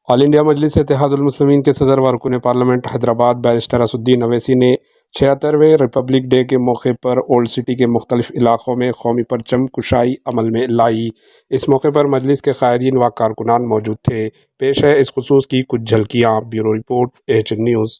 All India मजलिस इत्तेहादुल मुस्लिमीन के सदर वरकुन parliament Hyderabad barrister Asaduddin Owaisi ने 76वें रिपब्लिक डे के मौके पर ओल्ड सिटी के मुख्तलिफ इलाकों में कौमी परचम कुशाई अमल में लाई। इस मौके पर मजलिस के कायदीन व कारकुनान मौजूद थे। पेश है इस खुसूस की कुछ झलकियाँ। Bureau report, H news.